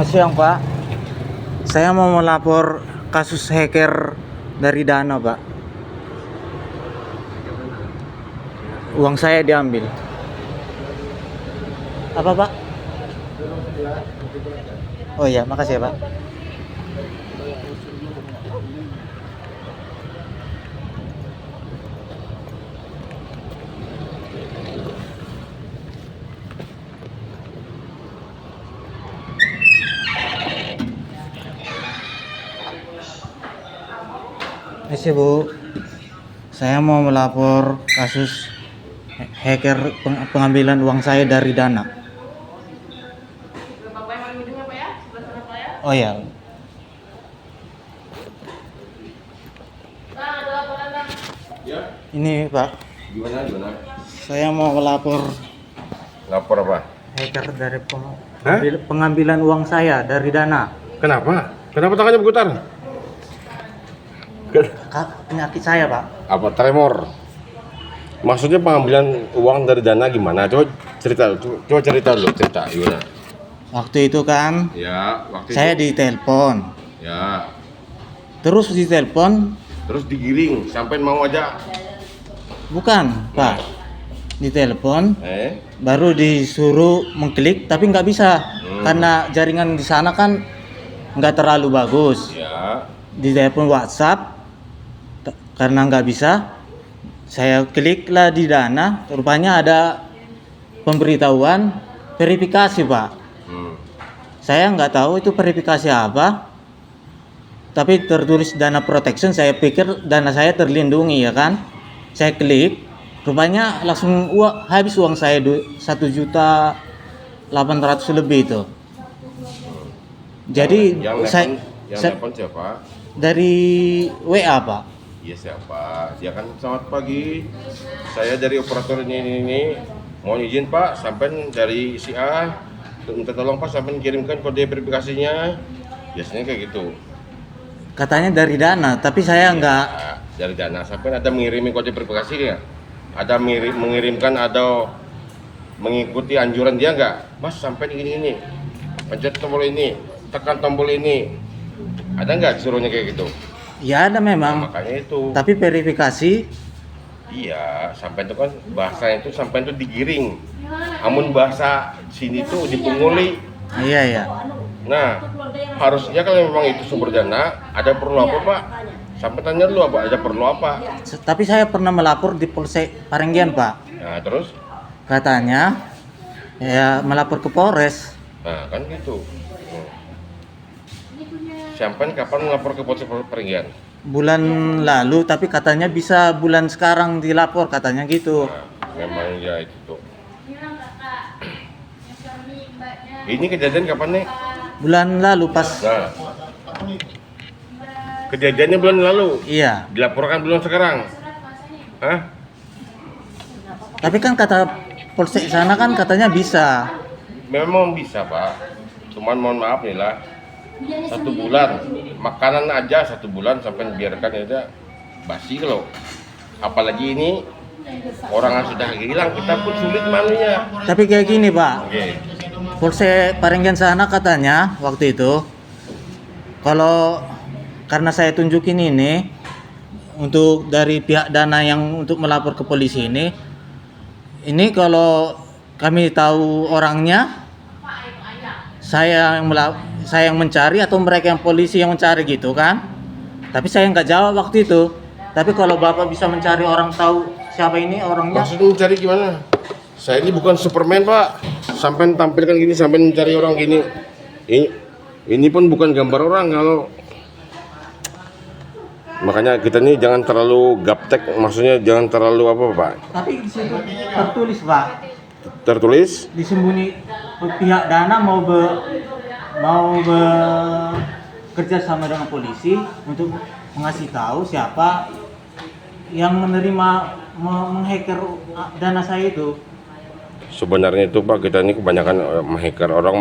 siang, Pak. Saya mau melapor kasus hacker dari Dana, Pak. Uang saya diambil. Apa, Pak? Oh iya, makasih ya, Pak. Makasih, Bu. Saya mau melapor kasus hacker pengambilan uang saya dari Dana. Oh ya. Ini, Pak. Gimana? Saya mau melapor Lapor apa? hacker dari pengambilan uang saya dari Dana. Kenapa? Kenapa tangannya bergetar? Penyakit saya, Pak. Apa tremor? Maksudnya pengambilan uang dari Dana gimana? Coba cerita dulu, cerita gimana? Waktu itu kan Ya, waktu saya itu. ditelepon. Ya, Terus ditelepon, terus digiring sampai mau aja. bukan, Pak. Ditelepon, baru Hmm. disuruh mengklik tapi nggak bisa karena jaringan di sana kan nggak terlalu bagus. Ya, Di telepon WhatsApp karena nggak bisa, saya kliklah di Dana, rupanya ada pemberitahuan verifikasi, Pak. hmm. Saya nggak tahu itu verifikasi apa, tapi tertulis Dana Protection. Saya pikir dana saya terlindungi, ya kan. Saya klik, rupanya langsung habis uang saya 1.800.000 lebih itu. Jadi yang saya telepon siapa? dari WA, Pak. Iya siapa? Dia kan selamat pagi. Saya dari operator ini. Mohon izin Pak, sampai dari si A. Minta tolong Pak, sampai kirimkan kode verifikasinya. Biasanya kayak gitu. Katanya dari Dana, tapi saya nggak. Dari Dana sampai ada mengirimin kode verifikasi nggak? Ada mengirimkan atau mengikuti anjuran dia nggak? Mas sampai ini, pencet tombol ini, tekan tombol ini. Ada nggak disuruhnya kayak gitu? Ya ada Nah, memang, makanya itu. tapi verifikasi. Iya, sampai itu kan bahasa itu sampai itu digiring. Amun bahasa sini tuh dipunguli. Iya ya. Nah, harusnya kalau memang itu sumber dana, ada perlu apa Pak? Sampai tanya dulu apa? Ada perlu apa? Tapi saya pernah melapor di Polsek Parenggian, Pak. Nah, terus? Katanya ya melapor ke Polres. Nah, kan gitu. Sampai kapan melapor ke Polsek Parenggian? Bulan lalu, tapi katanya bisa bulan sekarang dilapor, katanya gitu. Nah, memang ya itu tuh. Ini kejadian kapan nih? Bulan lalu pas. Nah, kejadiannya bulan lalu. Iya. Dilaporkan belum sekarang? Hah? Tapi kan kata Polsek sana kan katanya bisa. Memang bisa Pak. Cuman mohon maaf nih lah. 1 bulan makanan aja 1 bulan sampai biarkan aja basi loh. Apalagi ini orang yang sudah hilang, kita pun sulit manunya. Tapi kayak gini, Pak. Oke. Polsek Parenggian sana katanya waktu itu, kalau karena saya tunjukin ini untuk dari pihak Dana yang untuk melapor ke polisi ini kalau kami tahu orangnya, saya yang mencari atau mereka yang polisi yang mencari gitu kan. Tapi saya nggak jawab waktu itu. Tapi kalau Bapak bisa mencari orang, tahu siapa ini orangnya. Maksudnya mencari gimana? Saya ini bukan Superman Pak. Sampai tampilkan gini, sampai mencari orang gini. Ini pun bukan gambar orang kalau. Makanya kita ini jangan terlalu gaptek, maksudnya jangan terlalu apa Pak? Tapi di situ tertulis, Pak. Tertulis? Disembunyi pihak Dana mau bekerja sama dengan polisi untuk mengasih tahu siapa yang menerima menghacker dana saya itu. Sebenarnya itu Pak, kita ini kebanyakan menghacker. Orang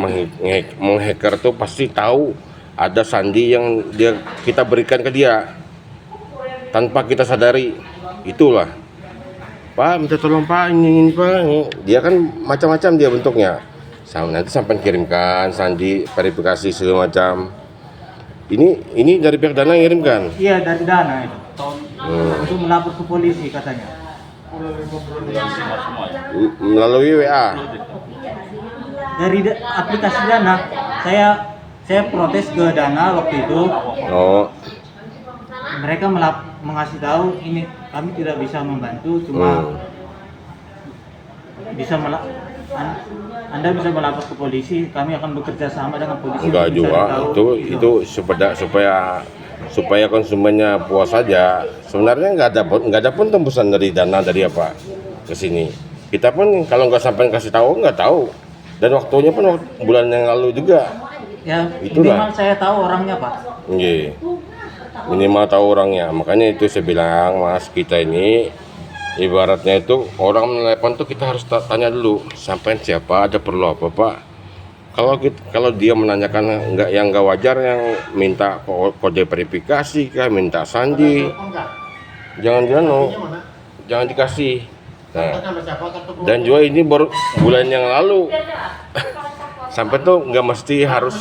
menghacker tuh pasti tahu ada sandi yang kita berikan ke dia tanpa kita sadari. Itulah Pak, minta tolong Pak, ini Pak. Dia kan macam-macam dia bentuknya. Nanti sampai kirimkan sandi verifikasi segala macam. Ini dari pihak Dana ngirimkan. Iya, dari Dana itu. Untuk melapor ke polisi katanya. Melalui WA. Dari aplikasi Dana, saya protes ke Dana waktu itu. Oh, Mereka mengasih tahu ini kami tidak bisa membantu, cuma bisa Anda bisa melapor ke polisi, kami akan bekerja sama dengan polisi. enggak untuk juga. mencari tahu, Itu supaya konsumennya puas saja. Sebenarnya nggak ada pun tembusan dari Dana dari apa ke sini. Kita pun kalau nggak sampai kasih tahu nggak tahu. Dan waktunya pun bulan yang lalu juga. Ya, Itulah. minimal saya tahu orangnya, Pak. Iya. Minimal tahu orangnya. Makanya itu saya bilang, Mas, kita ini ibaratnya itu orang menelepon tuh kita harus tanya dulu, sampai siapa, ada perlu apa, Pak? Kalau dia menanyakan nggak wajar, yang minta kode verifikasi kah, minta sandi, jangan dikasih. Nah, dan juga ini baru bulan yang lalu. Sampai tuh nggak mesti harus,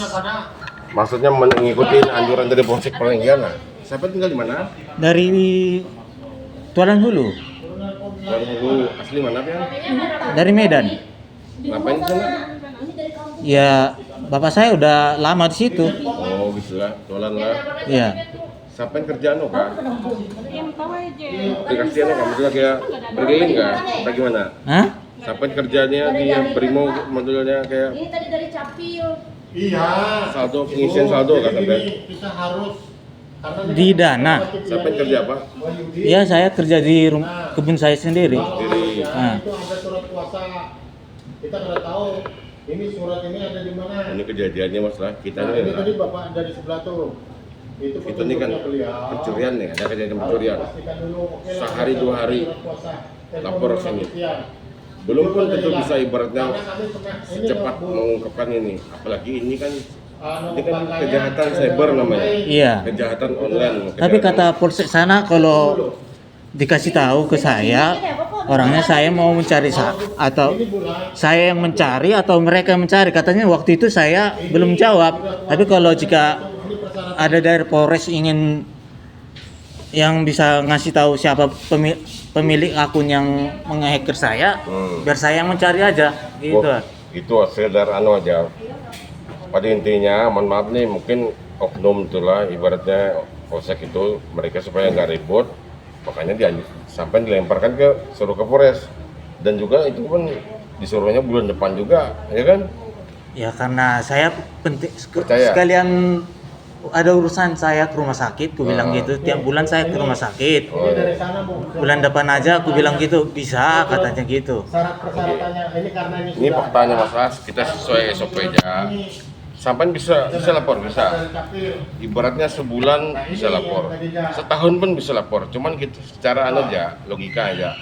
maksudnya mengikuti anjuran dari Polsek Parenggiana. Sampai tinggal di mana? Dari Tualan Hulu, Baru asli mana ya? dari Medan. Ngapain di sana? Ya, bapak saya udah lama di situ. Oh, bisa jualan lah. Ya, Sampai kerjaan lo kan? Dikasih apa? Maksudnya kayak berkeliling nggak? Bagaimana? hah? Sampai kerjanya di Brimo, modelnya kayak Ini tadi dari Capil. Iya. saldo, pengisian saldo kan sampai? Kita harus Di Dana. Sampai kerja apa? Ya, saya kerja di kebun saya sendiri. Diri. Nah, itu ada surat kuasa. Kita nggak tahu ini surat ini ada di mana. Ini kejadiannya Mas lah. Kita Nah, nih, ini tadi Bapak dari sebelah tuh. Itu kita nih kan petunjuknya beliau. pencurian nih, ada kejadian pencurian. Pastikan dulu, oke lah, Sehari, ada 2 hari surat kuasa. lapor Telepon sini. sekian. Belum Itu pun ada tentu hilang. bisa ibaratnya Karena kami pernah ini cepat loh, Bu. mengungkapkan ini. Apalagi ini kan Anu, ini kan makanya kejahatan ada cyber namanya. iya. Kejahatan online. Tapi kejahatan- kata polsek sana kalau dikasih tahu ke saya, orangnya saya mau mencari atau saya yang mencari atau mereka yang mencari. Katanya waktu itu saya belum jawab. Tapi kalau jika ada dari Polres ingin yang bisa ngasih tahu siapa pemilik akun yang menghacker saya, biar saya yang mencari aja gitu. Oh, itu sekedar anu aja. Pada intinya, mohon maaf nih, mungkin oknum itulah ibaratnya polsek itu mereka supaya nggak ribut, makanya sampai dilemparkan suruh ke Polres, dan juga itu pun disuruhnya bulan depan juga, ya kan? Ya karena saya penting Percaya. sekalian ada urusan saya ke rumah sakit, aku bilang gitu. Tiap bulan saya ke rumah sakit. Ini dari sana, Bu. Bulan depan aja aku bilang gitu, bisa katanya gitu. Syarat persyaratannya ini karena ini Ini sudah faktanya Mas Las, kita sesuai SOP aja. Sampai bisa lapor, bisa. dari Capil. Ibaratnya sebulan bisa lapor, setahun pun bisa lapor. Cuman gitu, secara anu aja, logika aja.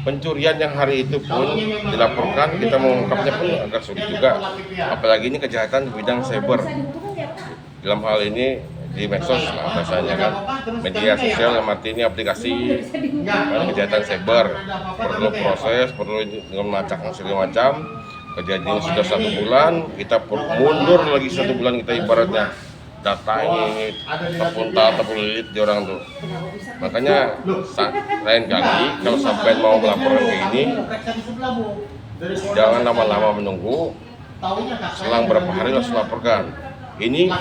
Pencurian yang hari itu pun dilaporkan, kita mengungkapnya pun agak sulit juga. Apalagi ini kejahatan di bidang cyber. Dalam hal ini di medsos lah bahasanya kan, media sosial yang arti ini aplikasi kejahatan cyber, perlu proses, perlu melacak segala macam. Kejadian sudah 1 bulan, kita mundur lagi 1 bulan, kita ibaratnya data ini tepung lilit di orang tuh. Makanya lain kali kalau sampai mau melaporkan kayak ini, jangan lama-lama menunggu, selang berapa hari langsung laporkan. Ini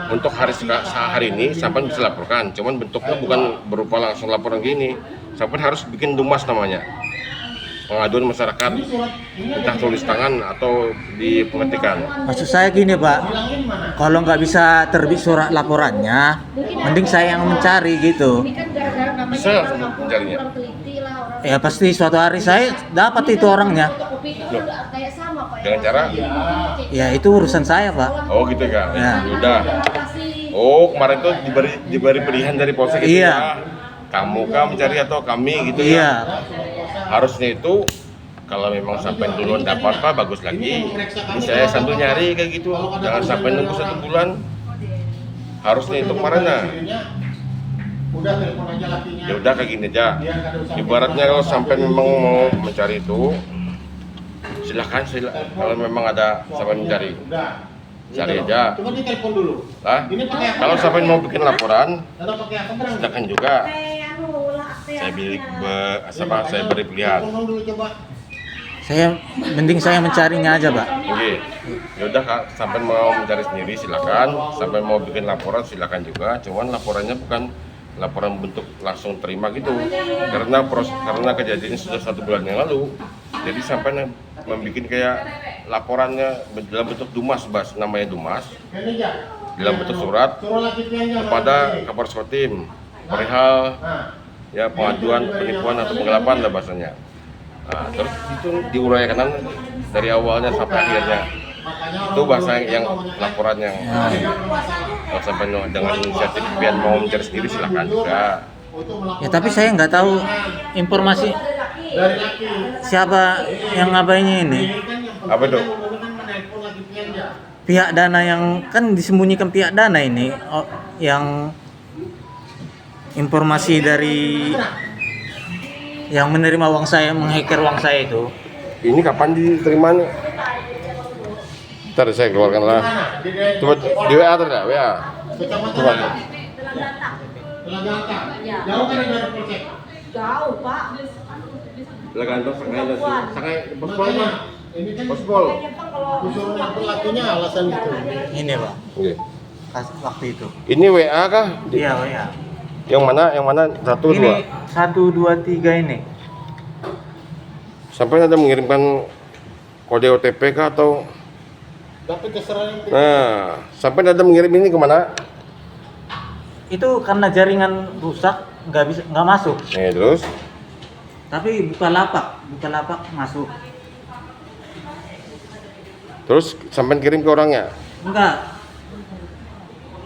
untuk hari ini sampai bisa laporkan, cuman bentuknya bukan berupa langsung laporan gini, sampai harus bikin dumas namanya, pengaduan masyarakat, entah tulis tangan atau di pengetikan. Maksud saya gini Pak, kalau nggak bisa terbit surat laporannya, mending saya yang mencari gitu. Ini kan gara-gara namanya Bisa langsung mencarinya. orang teliti lah, orang Ya pasti suatu hari saya dapat itu orangnya. kopi itu udah kayak sama Pak. Dengan cara? Ya itu urusan saya Pak. Oh gitu kan? Ya. Udah. Oh kemarin tuh diberi pilihan dari polsek itu Iya. ya. Kamu kah mencari atau kami gitu Iya. ya? Harusnya itu kalau memang sampai duluan dapat apa bagus lagi. Ini saya sambil nyari kayak gitu. Jangan sampai nunggu 1 bulan. Harusnya itu kemarin nah. Udah telepon aja lakinya. Ya udah kayak gini aja. Ibaratnya kalau sampai memang mau mencari itu, Silahkan kalau memang ada sampai mencari. Udah. Cari aja. Coba ditelepon dulu. Lah, Ini pakai apa? kalau sampai mau bikin laporan, Atau pakai apa berang? silakan juga. Saya beri pilihan. Telepon dulu coba. Mending saya mencarinya aja, Pak. Oke, yaudah Kak, sampai mau mencari sendiri silakan, sampai mau bikin laporan silakan juga. Cuman laporannya bukan laporan bentuk langsung terima gitu, karena kejadian sudah 1 bulan yang lalu. Jadi sampai membuat kayak laporannya dalam bentuk dumas, Bas, namanya dumas, Ini aja. dalam bentuk surat kepada Kapolres Kotim, perihal ya pengaduan penipuan atau penggelapan lah bahasanya. Nah, terus itu diuraikan dari awalnya sampai akhirnya. Itu bahasa yang laporan yang kalau sampai dengan inisiatif pian mau mencari sendiri silakan juga. Ya tapi saya nggak tahu informasi dari laki. siapa yang ngabainnya ini. Apa itu? Pihak dana yang kan disembunyikan pihak dana ini, yang informasi dari yang menerima uang saya, menghacker uang saya itu. Ini kapan diterima nih? Ntar saya keluarkan lah. Coba di WA ada nggak? WA. Coba. Telagata. Jauh kan dari Polsek? Jauh, Pak. Silakan tuh sangai pospol Makanya, mah. ini kan Pospol. disuruh lapor lakinya alasan itu. Ini Pak, Oke. waktu itu. Ini WA kah? Iya, ya. Yang mana? Yang mana? 1, 2. Ini 1, 2, 3 ini. Sampai ada mengirimkan kode OTP kah atau? Tapi keserangan Nah, sampai ada mengirim ini kemana? Itu karena jaringan rusak, nggak masuk. Nih terus. Tapi Bukalapak masuk. Terus sampai kirim ke orangnya. Enggak.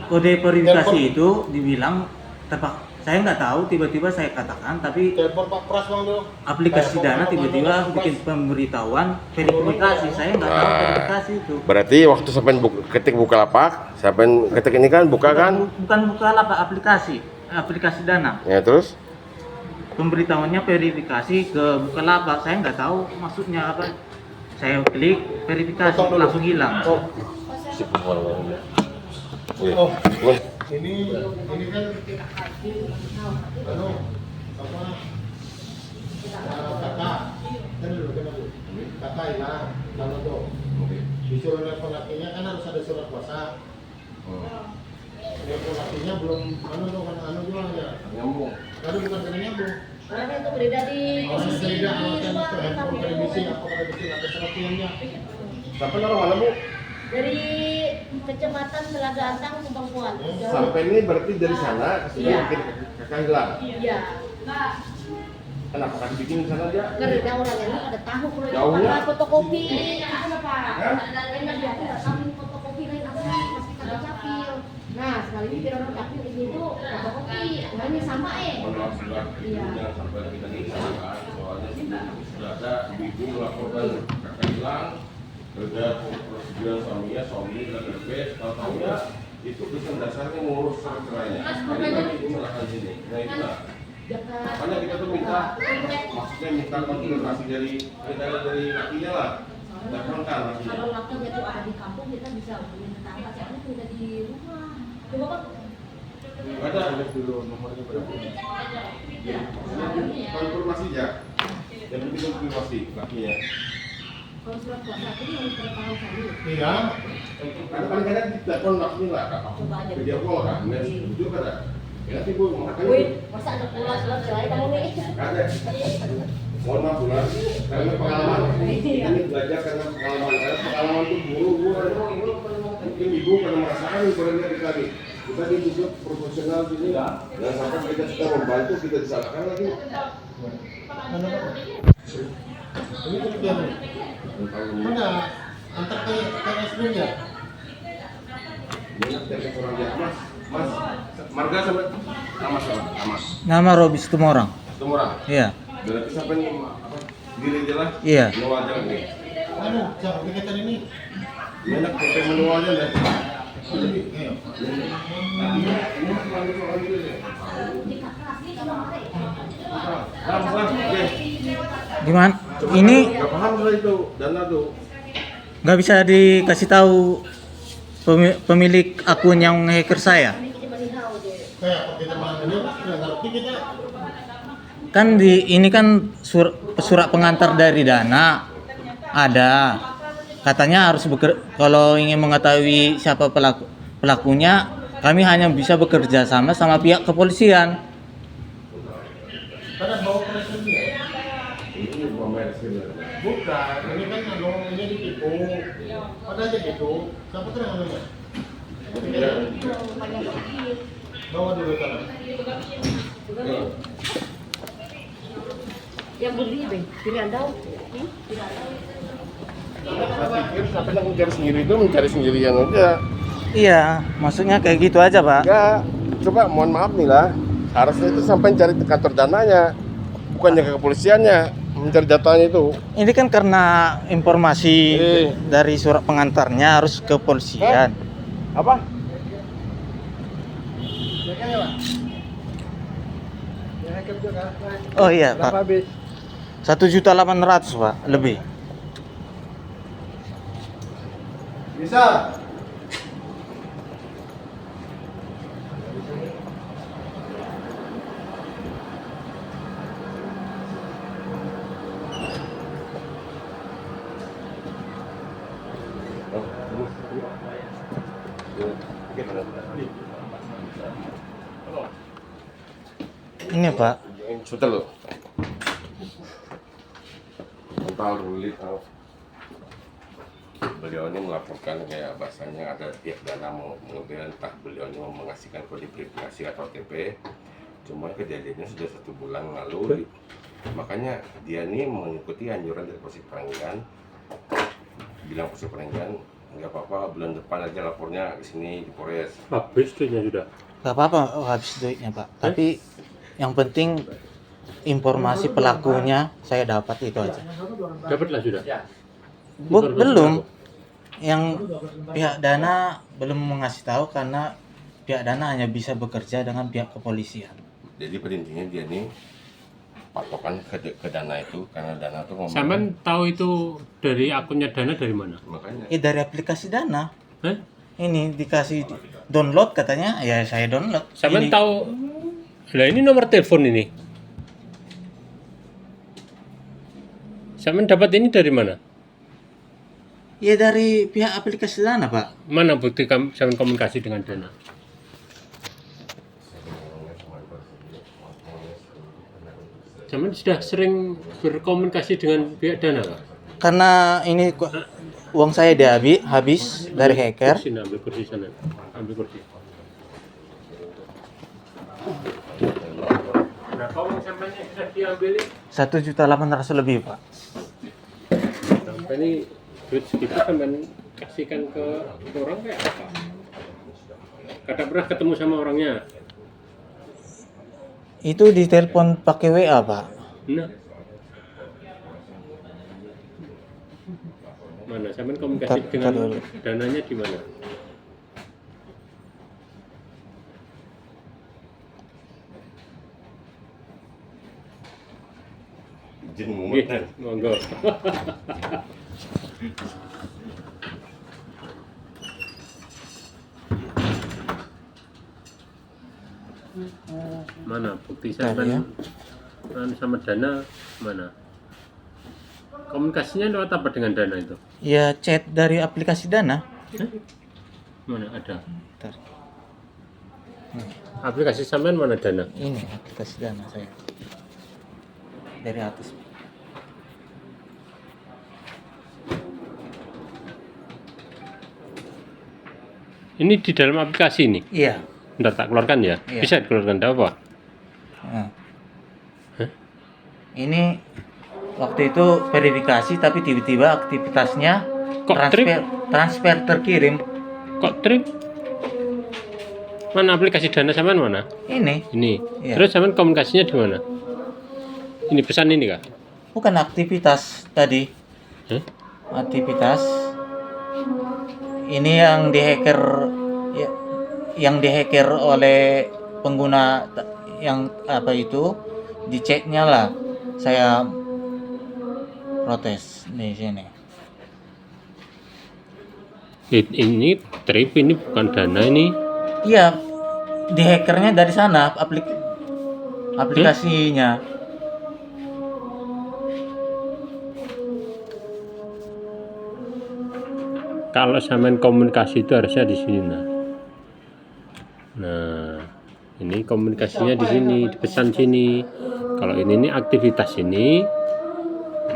Kode verifikasi itu dibilang tepat. Saya nggak tahu, tiba-tiba saya katakan, tapi telepon Pak Pras Bang dulu. aplikasi Dana tiba-tiba bikin pemberitahuan verifikasi. Saya nggak tahu verifikasi itu. Berarti waktu sampai ketik Bukalapak, sampai ketik ini kan buka kan? Bukan Bukalapak, aplikasi Dana. Ya terus. Pemberitahuannya verifikasi ke Bukalapak. Saya nggak tahu maksudnya apa. Saya klik verifikasi langsung hilang. Oh, Oh. ini kan anu apa? Kakak kan dulu kakak hilang lalu tuh disuruh nelfon lakinya kan harus ada surat kuasa. Nelfon lakinya belum anu jual ya. Nyambung. Tadi bukan kena nyambung. Karena itu berbeda di Orang posisi beda alasan itu luar handphone kami. televisi apa televisi ada seratiannya. Sampai orang mana Bu? Dari Kecamatan Telaga Antang, Pemangkuan. Sampai ini berarti dari sana ke sini Iya. bikin kakak hilang. Iya. Kenapa kan bikin di sana aja? Karena orang ini ada tahu kalau Jauhnya? itu fotokopi. Kenapa? Enak ya, kami fotokopi lain apa masih kata capil. Nah, sekali ini biar orang capil ini itu fotokopi. Ini sama Mohon maaf juga, Iya. jangan sampai kita disalahan. Soalnya sudah ada ibu melaporkan kakak hilang, kerja persetujuan suaminya, suami dan berbes, tahu-tahunya itu bukan dasarnya mengurus cerainya. Jadi kami itu melakukan sini. Nah itulah. Makanya kita tuh minta, maksudnya minta konfirmasi dari lakinya lah. Datangkan lakinya. Kalau lakinya itu ada di kampung, kita bisa hubungin tetangga. Soalnya itu udah di rumah. Coba kan Ada dulu nomornya berapa? Konfirmasi aja. Yang penting konfirmasi lakinya. kalau surat kuasa itu harus bertahan dulu. Iya. Karena kadang-kadang di telepon lakinya lah, Kak. Coba aja. Video call kan, itu ada. Ya nanti Bu, makanya Wih, masa ada pula surat cerai kamu nih? ada. Mohon maaf Bu, karena pengalaman ini belajar karena pengalaman itu buru mungkin ibu pernah merasakan pernah kita dituntut profesional sini dan sampai kita sudah membantu kita disalahkan lagi. Ini kemudian mana antar ke SD ya? Banyak dari orang dia mas marga sampai nama Nama Robi Situmorang. orang. Iya. Berarti sampai apa diri aja lah. Iya. Manual aja nih. Anu, siapa kegiatan ini? Banyak sampai manual aja deh. Jadi, ayo. Ini masih orang gitu deh. Oke. Gimana? Ini nggak paham soal itu dana tuh. nggak bisa dikasih tahu pemilik akun yang hacker saya. Kayak apa kita malam ini nggak ngerti kita. Kan ini kan surat pengantar dari Dana ada. Katanya harus kalau ingin mengetahui siapa pelakunya, kami hanya bisa bekerja sama pihak kepolisian. Karena bawa presen dia. Ini Bukan, ini kan ini ditipu. Ada aja gitu. Siapa tuh yang anunya? Bawa dulu tanah. Yang beli deh, pilih Anda. saya pikir sampai yang mencari sendiri itu mencari sendirian aja. Iya, maksudnya kayak gitu aja, Pak. Enggak, coba mohon maaf nih lah. Harusnya itu sampai cari ke kantor dananya, bukannya ke kepolisiannya mencari datanya itu. Ini kan karena informasi dari surat pengantarnya harus ke polisian. Apa? Oh iya, Pak. 1.800.000, Pak, lebih. Bisa. Ini, Pak. Sebentar lo. Total rulit. Beliau ini melaporkan kayak bahasanya ada pihak dana mau mengambil, entah beliau ini mau mengasihkan kode verifikasi atau OTP. Cuma kejadiannya sudah 1 bulan lalu, makanya dia ini mengikuti anjuran dari Polsek Parenggan. Bilang Polsek Parenggan nggak apa-apa, bulan depan aja lapornya ke sini di Polres. Habis duitnya sudah. Gak apa-apa habis duitnya, Pak. Tapi yang penting informasi pelakunya saya dapat itu aja. Dapatlah sudah. Belum. Yang pihak dana belum mengasih tahu karena pihak dana hanya bisa bekerja dengan pihak kepolisian. Jadi pada intinya dia ini patokan ke dana itu karena dana itu ngomong. Sampean tahu itu dari akunnya Dana dari mana? Makanya Dari aplikasi dana. Hah? Ini dikasih download katanya, ya saya download. Sampean Ini. tahu. Lah ini nomor telepon ini. Sampean dapat ini dari mana? Ya dari pihak aplikasi dana, Pak. Mana bukti sampean komunikasi dengan Dana? Sampean sudah sering berkomunikasi dengan pihak Dana, Pak? Karena ini uang saya habis dari hacker. Kursi, ambil kursi sana. Ambil kursi. Nah, kalau sampean yang sudah diambil 1.800.000 lebih, Pak. sampai ini duit segitu sampean kasihkan ke orang kayak apa? Kata pernah ketemu sama orangnya? Itu ditelepon pakai WA, Pak. Nah. Mana? Sampean komunikasi Bentar dengan dulu. dananya di mana? izin Nggih, monggo. Mana bukti sampean sama Dana mana? Komunikasinya lewat apa dengan Dana itu? Ya chat dari aplikasi dana. Mana ada? Bentar. Aplikasi sampean mana Dana? Ini aplikasi dana saya. Dari atas. Ini di dalam aplikasi ini. Iya. Ntar tak keluarkan ya. Iya. Bisa dikeluarkan enggak apa? Nah. Hah? Ini waktu itu verifikasi tapi tiba-tiba aktivitasnya Kok transfer terkirim. Kok trip? Mana aplikasi Dana sampean mana? Ini Ini. Iya. Terus sampean komunikasinya di mana? Ini pesan ini kah? bukan aktivitas tadi. Hah? Aktivitas ini yang dihacker ya, yang dihacker oleh pengguna yang apa itu diceknya lah saya protes di sini. Ini trip, ini bukan dana ini. Iya, di hackernya dari sana aplikasinya. Kalau sampean komunikasi itu harusnya di sini. Nah, ini komunikasinya di sini, di pesan sini. Kalau ini aktivitas ini,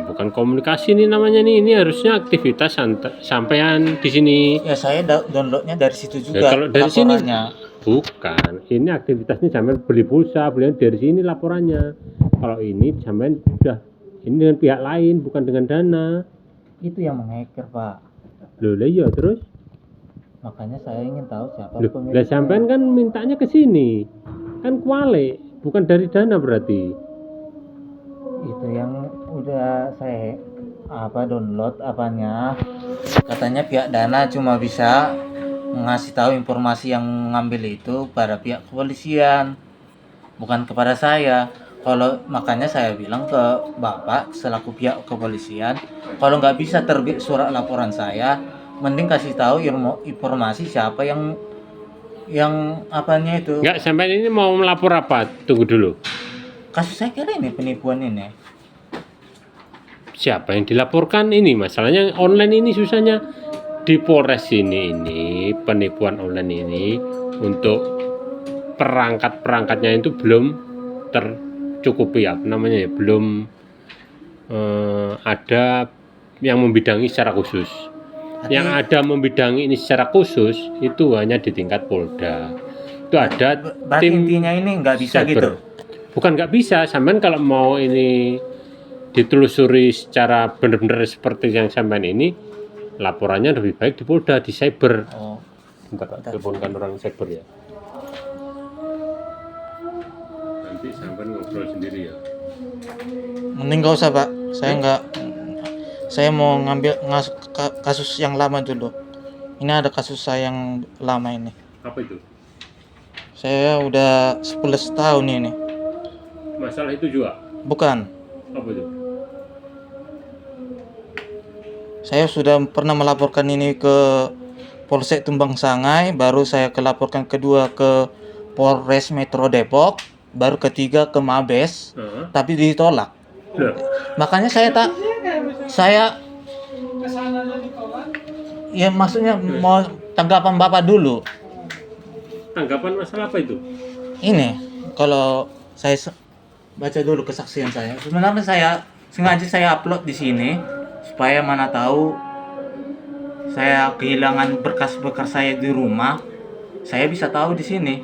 bukan komunikasi ini namanya nih. Ini harusnya aktivitas sampean di sini. Ya saya downloadnya dari situ juga. Ya, kalau dari sini laporannya. bukan. Ini aktivitasnya sampean beli pulsa, beli dari sini laporannya. Kalau ini sampean sudah ini dengan pihak lain, bukan dengan dana. Itu yang menghacker, Pak. Loh, lah iya terus. Makanya saya ingin tahu siapa Loh, lah pemiliknya. sampean kan mintanya ke sini. Kan kualik, bukan dari dana berarti. Itu yang udah saya download apanya. Katanya pihak Dana cuma bisa ngasih tahu informasi yang ngambil itu pada pihak kepolisian, bukan kepada saya. Kalau makanya saya bilang ke Bapak selaku pihak kepolisian, kalau nggak bisa terbit surat laporan saya, mending kasih tahu informasi siapa yang apanya itu. Enggak, sampean ini mau melapor apa? Tunggu dulu. Kasus saya kira ini penipuan ini. Siapa yang dilaporkan ini? Masalahnya online ini susahnya di Polres ini penipuan online ini untuk perangkat-perangkatnya itu belum tercukupi apa namanya ya, belum ada yang membidangi secara khusus. Yang ada membidangi ini secara khusus itu hanya di tingkat Polda. Itu ada Berarti tim intinya ini nggak bisa cyber. gitu. Bukan nggak bisa, sampean kalau mau ini ditelusuri secara benar-benar seperti yang sampean ini, laporannya lebih baik di Polda, di cyber. Oh, Bentar, teleponkan orang cyber ya. Nanti sampean ngobrol sendiri ya. mending nggak usah, Pak. Saya mau ngambil kasus yang lama dulu. Ini ada kasus saya yang lama ini. Apa itu? Saya udah 11 tahun ini. Masalah itu juga? Bukan. Apa itu? Saya sudah pernah melaporkan ini ke Polsek Tumbang Sangai, baru saya laporkan kedua ke Polres Metro Depok, baru ketiga ke Mabes, tapi ditolak. Loh, Makanya ya maksudnya mau tanggapan Bapak dulu. tanggapan masalah apa itu? Ini kalau saya baca dulu kesaksian saya. Sebenarnya saya sengaja saya upload di sini supaya mana tahu saya kehilangan berkas-berkas saya di rumah, saya bisa tahu di sini.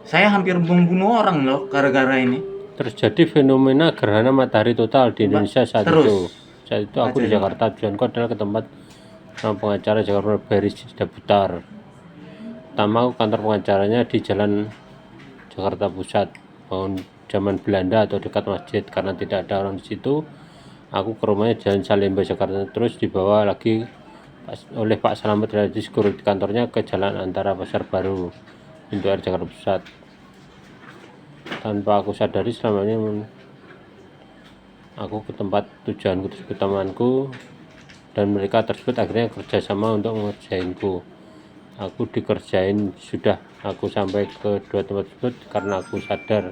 Saya hampir membunuh orang loh gara-gara ini. Terjadi fenomena gerhana matahari total di Indonesia saat Terus. itu. Saat itu aku di Jakarta, tujuanku adalah ke tempat sama pengacara Jakarta Baris Putar. Pertama, kantor pengacaranya di Jalan Jakarta Pusat, bangun zaman Belanda atau dekat masjid. Karena tidak ada orang di situ, aku ke rumahnya Jalan Salemba Jakarta, terus dibawa lagi oleh Pak Slamet dari security kantornya ke Jalan Antara Pasar Baru, pintu air Jakarta Pusat. Tanpa aku sadari selama ini aku ke tempat tujuanku tersebut temanku dan mereka tersebut akhirnya kerjasama untuk mengerjainku. Aku dikerjain sudah, aku sampai ke dua tempat tersebut karena aku sadar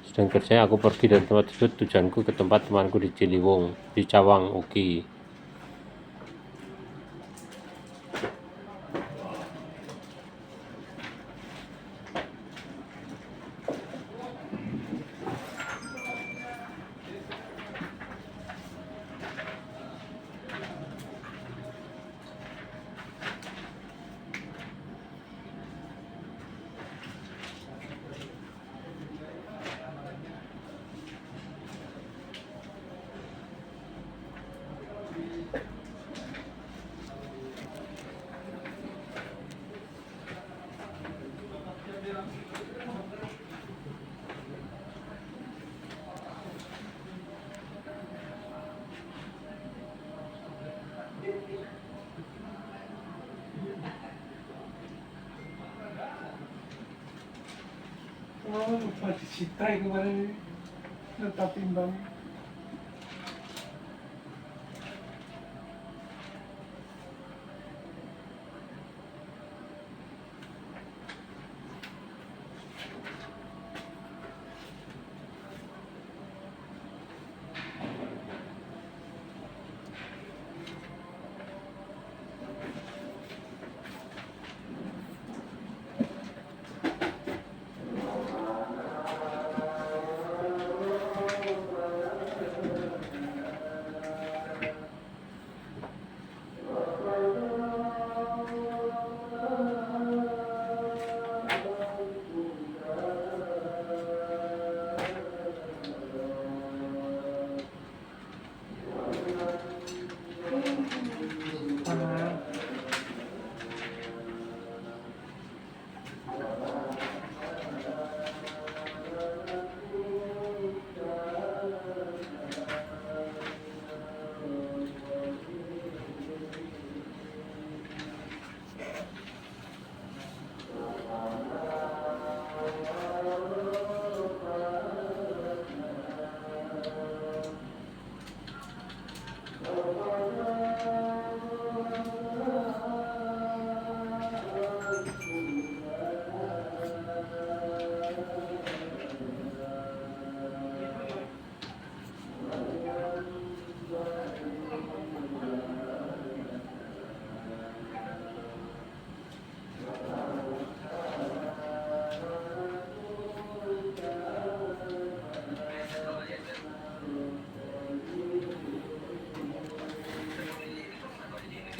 sedang kerja. Aku pergi dari tempat tersebut, tujuanku ke tempat temanku di Ciliwung, di Cawang, Uki. Oh, Pak Cita kemarin netatin bang.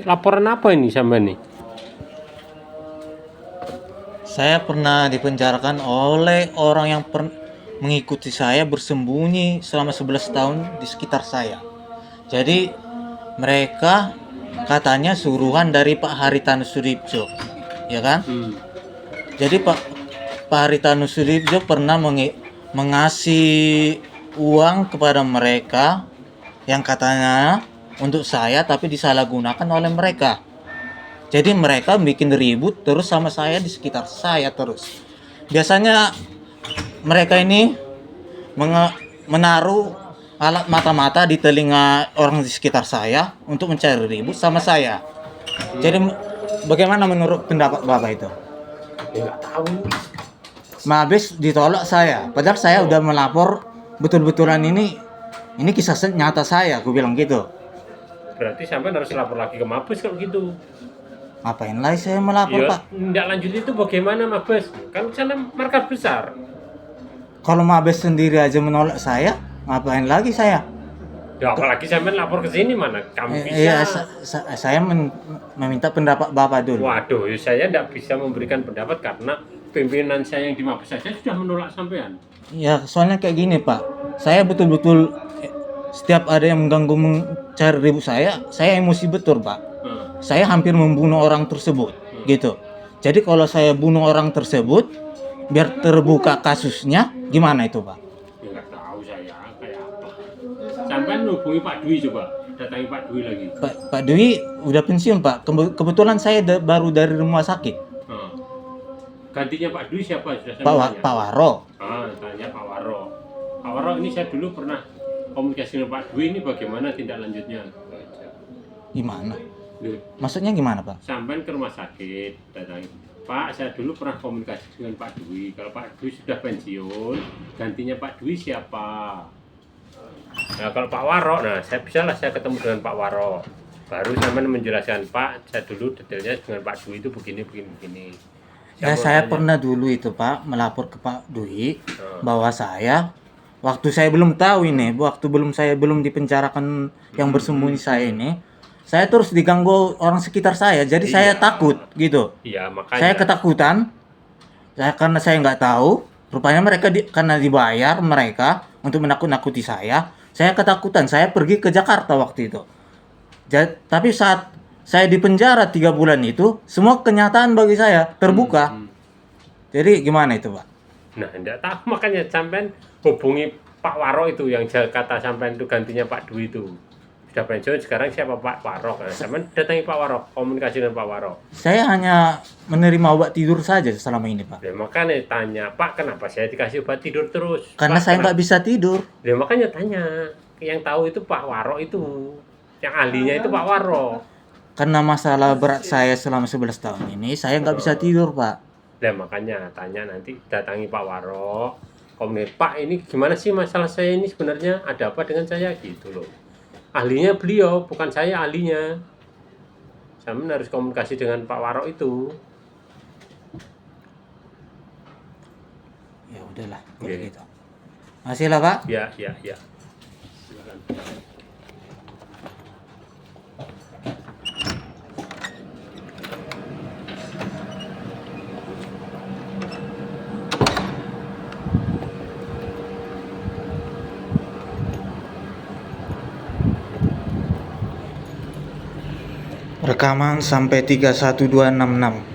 laporan apa ini sampai nih? Saya pernah dipenjarakan oleh orang yang mengikuti saya bersembunyi selama 11 tahun di sekitar saya. Jadi mereka katanya suruhan dari Pak Haritanu Sudibjo, ya kan? Jadi Pak Haritanu Sudibjo pernah mengasih uang kepada mereka yang katanya untuk saya, tapi disalahgunakan oleh mereka. Jadi mereka bikin ribut terus sama saya di sekitar saya terus. Biasanya mereka ini menaruh alat mata-mata di telinga orang di sekitar saya untuk mencari ribut sama saya. Jadi bagaimana menurut pendapat Bapak itu? Ya nggak tahu. Mabes ditolak saya. Padahal saya udah melapor betul-betulan ini kisah nyata saya, aku bilang gitu. Berarti sampai harus lapor lagi ke Mabes kalau gitu. Ngapain lagi saya melapor, Ya, Pak? tidak lanjut itu bagaimana Mabes? Kan sana markas besar. Kalau Mabes sendiri aja menolak saya, ngapain lagi saya? Ya apalagi sampai lapor ke sini mana? Kamu bisa. Iya, saya meminta pendapat Bapak dulu. Waduh, saya tidak bisa memberikan pendapat karena pimpinan saya yang di Mabes saja sudah menolak sampean. Ya, soalnya kayak gini, Pak. Saya betul-betul setiap ada yang mengganggu mencari ribut saya emosi betul, Pak. Saya hampir membunuh orang tersebut, gitu. Jadi kalau saya bunuh orang tersebut, biar terbuka kasusnya, gimana itu, Pak? Ya nggak tahu saya kayak apa. Sampean hubungi Pak Dwi coba, datangi Pak Dwi lagi. Pak Dwi udah pensiun, Pak. Kebetulan saya baru dari rumah sakit. Gantinya Pak Dwi siapa? Sudah saya Pak Waro. Tanya Pak Waro. Pak Waro ini saya dulu pernah komunikasi dengan Pak Dwi, ini bagaimana tindak lanjutnya? Gimana? Loh, Maksudnya gimana, Pak? sampean ke rumah sakit, datangi. Pak, saya dulu pernah komunikasi dengan Pak Dwi. Kalau Pak Dwi sudah pensiun, gantinya Pak Dwi siapa? Nah, kalau Pak Waro, saya ketemu dengan Pak Waro. Baru sampean menjelaskan, Pak, saya dulu detailnya dengan Pak Dwi itu begini. Ya, saya pernah dulu itu, Pak, melapor ke Pak Dwi bahwa waktu saya belum tahu ini, saya belum dipenjarakan yang bersembunyi saya ini, saya terus diganggu orang sekitar saya, jadi saya takut gitu. Iya, makanya. Saya ketakutan, karena saya nggak tahu, rupanya mereka karena dibayar mereka untuk menakut-nakuti saya ketakutan, saya pergi ke Jakarta waktu itu. Tapi saat saya di penjara 3 bulan itu, semua kenyataan bagi saya terbuka. Jadi gimana itu, Pak? Nah, enggak tahu, makanya sampean hubungi Pak Waro itu yang kata sampean itu gantinya Pak Dwi itu. Sudah pensiun, sekarang siapa Pak Waro? Nah, sampean datangi Pak Waro, komunikasi dengan Pak Waro. Saya hanya menerima obat tidur saja selama ini, Pak. Ya, makanya tanya, Pak, kenapa saya dikasih obat tidur terus? Karena Pak, saya nggak bisa tidur. Ya, makanya tanya. Yang tahu itu Pak Waro itu. Yang ahlinya itu Pak Waro. Karena masalah berat saya selama 11 tahun ini, saya nggak bisa tidur, Pak. Nah, makanya tanya, nanti datangi Pak Waro. Komunikasi, Pak, ini gimana sih masalah saya ini sebenarnya? Ada apa dengan saya? Gitu loh. Ahlinya beliau, bukan saya ahlinya. Saya harus komunikasi dengan Pak Waro itu. Ya udahlah, kalau Oke. gitu. Masih lah, Pak. Ya. Silakan. Rekaman sampai 31266.